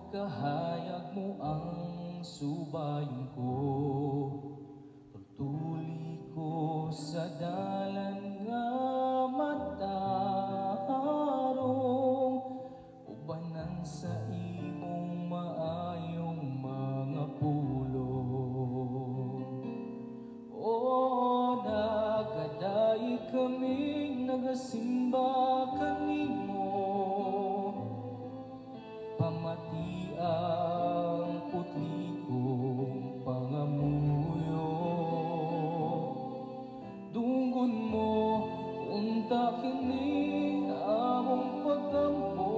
kahayag mo ang subayon ko. Tultuli ko sa dalan nga matarong, ubanan sa imong maayong mga pulong. O nagkadai kaming nagasimba kanimo, pamati ang putli kong pangamuyo. Dunggon mo unta kini among pagkampo,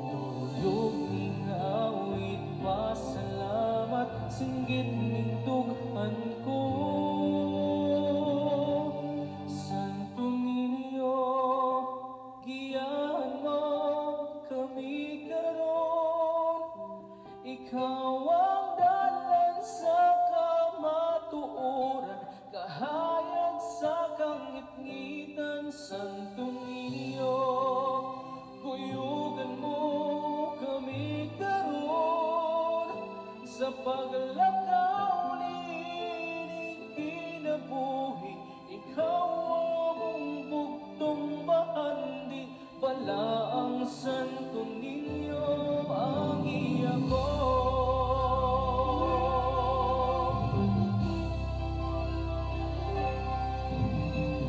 duyog ning awit pasalamat, singgit ning dughan ko. Santo Niño, giyahan mo kami karon, ikaw ang dalan sa kamatuoran, kahayag sa kangitngitan. Santo Niño, kuyugan mo kami karon, sa paglakaw nining kinabuhi, ikaw among bugtong bahandi, bala ang Santo Niño ang iyako.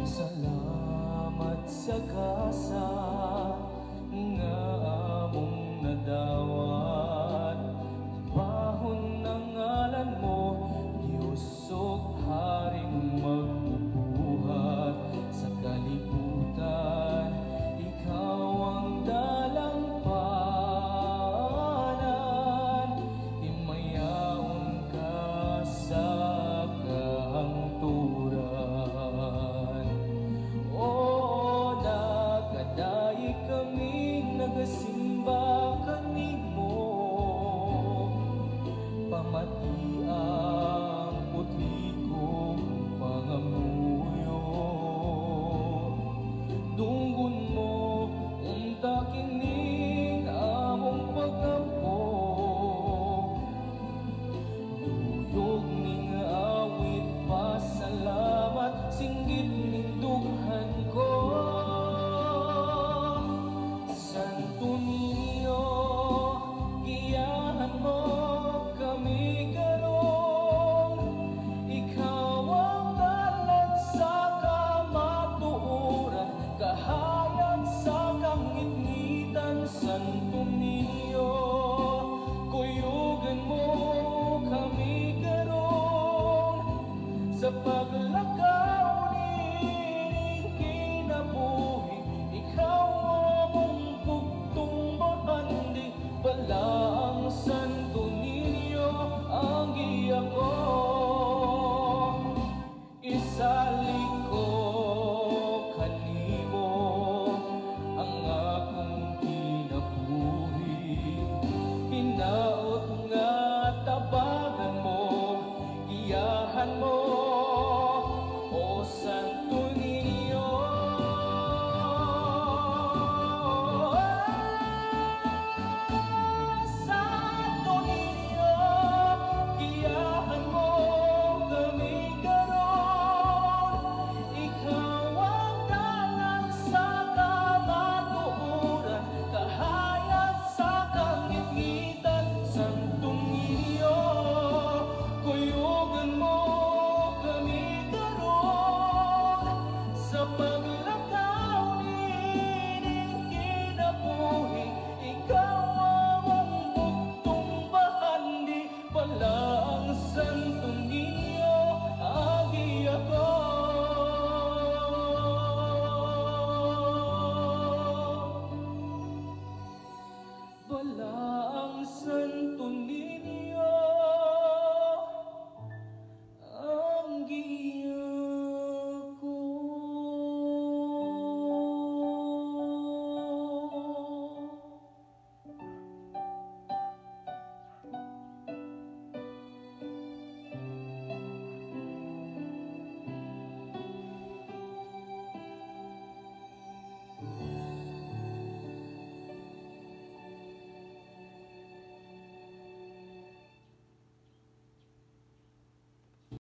Salamat sa kasa nga among nadawat, bahon ng ngalan mo, Diyos ug Haring magbubuhat sa kalibutan. Ikaw ang dalang panan, himayaon ka sa kahangturan. O nagkadai kaming nagasimba kanimo, pamati ang putli kong pangamuyo. Dunggon mo unta kining among pagkampo, duyog ning awit pasalamat, singgit ning dughan ko. Santo Niño, giyahan mo kami karon, ikaw ang dalan sa kamatuoran, kahayag sa kangitngitan. Santo Niño, kuyugan mo kami karon, sa paglakaw nining kinabuhi, ikaw among bugtong bahandi, bala ang Santo Niño ang giyako. Isalik ko kanimo ang akong kinabuhi, hinaot nga tabagan mo, giyahan mo, o Santo